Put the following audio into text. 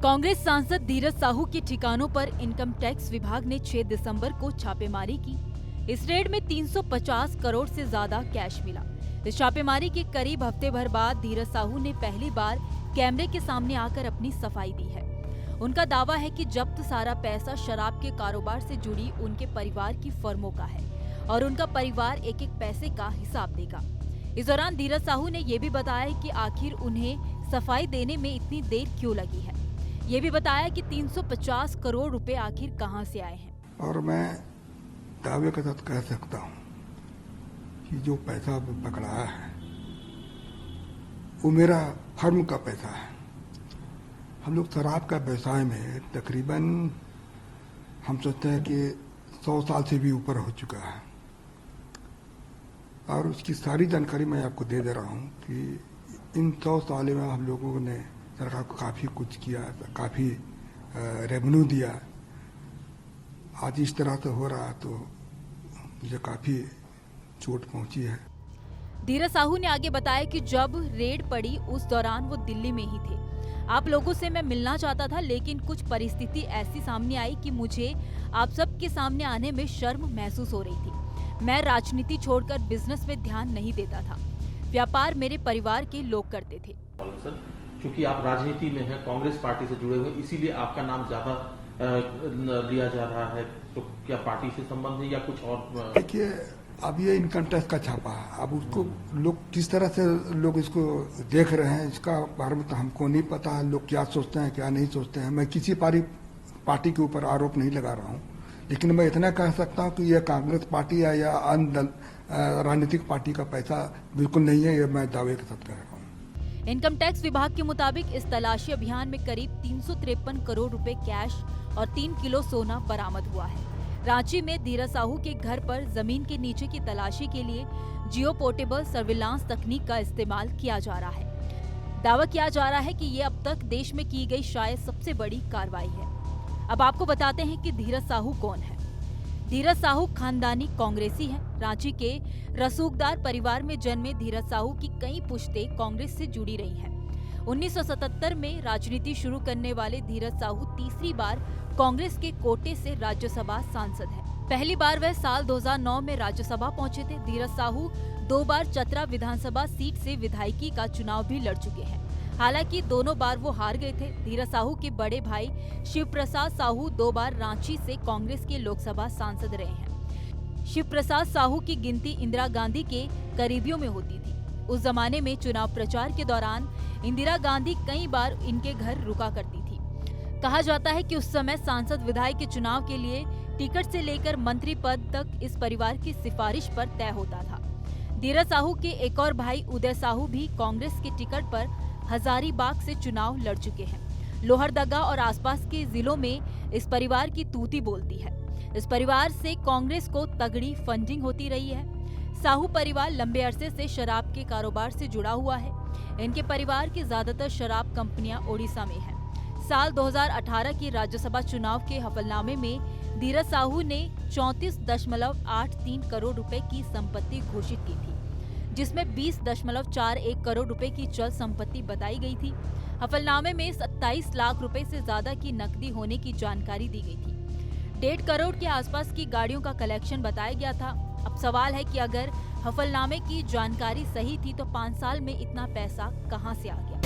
कांग्रेस सांसद धीरज साहू के ठिकानों पर इनकम टैक्स विभाग ने 6 दिसंबर को छापेमारी की। इस रेड में 350 करोड़ से ज्यादा कैश मिला। इस छापेमारी के करीब हफ्ते भर बाद धीरज साहू ने पहली बार कैमरे के सामने आकर अपनी सफाई दी है। उनका दावा है कि जब्त सारा पैसा शराब के कारोबार से जुड़ी उनके परिवार की फर्मों का है और उनका परिवार एक एक पैसे का हिसाब देगा। इस दौरान धीरज साहू ने ये भी बताया कि आखिर उन्हें सफाई देने में इतनी देर क्यों लगी है। ये भी बताया कि 350 करोड़ रुपए आखिर कहां से आए हैं। और मैं दावे के साथ कह सकता हूं कि जो पैसा पकड़ाया है वो मेरा फर्म का पैसा है। हम लोग शराब का व्यवसाय में तकरीबन हम सोचते हैं कि 100 साल से भी ऊपर हो चुका है और उसकी सारी जानकारी मैं आपको दे रहा हूं कि इन 100 सालों में हम लोगों ने सरकार को काफ़ी कुछ किया, काफ़ी रेवेन्यू दिया। आज इस तरह से हो रहा तो मुझे काफ़ी चोट पहुंची है। धीरज साहू ने आगे बताया कि जब रेड पड़ी उस दौरान वो दिल्ली में ही थे। आप लोगों से मैं मिलना चाहता था, लेकिन कुछ परिस्थिति ऐसी सामने आई कि मुझे आप सबके सामने आने में शर्म महसूस हो रही थी। मैं राजनीति छोड़कर बिजनेस में ध्यान नहीं देता था। व्यापार मेरे परिवार के लोग करते थे। क्योंकि आप राजनीति में हैं, कांग्रेस पार्टी से जुड़े हुए, इसीलिए आपका नाम ज्यादा लिया जा रहा है। तो क्या पार्टी से संबंध है या कुछ और? देखिए, अब ये इनकम टैक्स का छापा है। अब उसको लोग किस तरह से लोग इसको देख रहे हैं इसका बारे में तो हमको नहीं पता। लोग क्या सोचते हैं क्या नहीं सोचते हैं। मैं किसी पार्टी के ऊपर आरोप नहीं लगा रहा हूँ, लेकिन मैं इतना कह सकता हूँ कि यह कांग्रेस पार्टी है या अन्य राजनीतिक पार्टी का पैसा बिल्कुल नहीं है। ये मैं दावे के साथ कह रहा हूँ। इनकम टैक्स विभाग के मुताबिक इस तलाशी अभियान में करीब 353 करोड़ रुपए कैश और 3 किलो सोना बरामद हुआ है। रांची में धीरज साहू के घर पर जमीन के नीचे की तलाशी के लिए जियो पोर्टेबल सर्विलांस तकनीक का इस्तेमाल किया जा रहा है। दावा किया जा रहा है कि ये अब तक देश में की गई शायद सबसे बड़ी कार्रवाई है। अब आपको बताते हैं कि धीरज साहू कौन है। धीरज साहू खानदानी कांग्रेसी हैं। रांची के रसूखदार परिवार में जन्मे धीरज साहू की कई पुश्तें कांग्रेस से जुड़ी रही हैं। 1977 में राजनीति शुरू करने वाले धीरज साहू तीसरी बार कांग्रेस के कोटे से राज्यसभा सांसद हैं। पहली बार वह साल 2009 में राज्यसभा पहुंचे थे। धीरज साहू 2 बार चतरा विधानसभा सीट से विधायकी का चुनाव भी लड़ चुके हैं। हालांकि दोनों बार वो हार गए थे। धीरज साहू के बड़े भाई शिव प्रसाद साहू 2 बार रांची से कांग्रेस के लोकसभा सांसद रहे हैं। शिव प्रसाद साहू की गिनती इंदिरा गांधी के करीबियों में होती थी। उस जमाने में चुनाव प्रचार के दौरान इंदिरा गांधी कई बार इनके घर रुका करती थी। कहा जाता है कि उस समय सांसद विधायक के चुनाव के लिए टिकट से लेकर मंत्री पद तक इस परिवार की सिफारिश पर तय होता था। धीरज साहू के एक और भाई उदय साहू भी कांग्रेस के टिकट पर हजारीबाग से चुनाव लड़ चुके हैं। लोहरदगा और आसपास के जिलों में इस परिवार की तूती बोलती है। इस परिवार से कांग्रेस को तगड़ी फंडिंग होती रही है। साहू परिवार लंबे अरसे से शराब के कारोबार से जुड़ा हुआ है। इनके परिवार की ज्यादातर शराब कंपनियां ओडिशा में हैं। साल 2018 के राज्यसभा चुनाव के हलफनामे में धीरज साहू ने 34.83 करोड़ रुपए की संपत्ति घोषित की थी, जिसमें 20.41 करोड़ रुपए की चल संपत्ति बताई गई थी। हलफनामे में 27 लाख रुपए से ज्यादा की नकदी होने की जानकारी दी गई थी। 1.5 करोड़ के आसपास की गाड़ियों का कलेक्शन बताया गया था। अब सवाल है कि अगर हलफनामे की जानकारी सही थी तो 5 साल में इतना पैसा कहां से आ गया।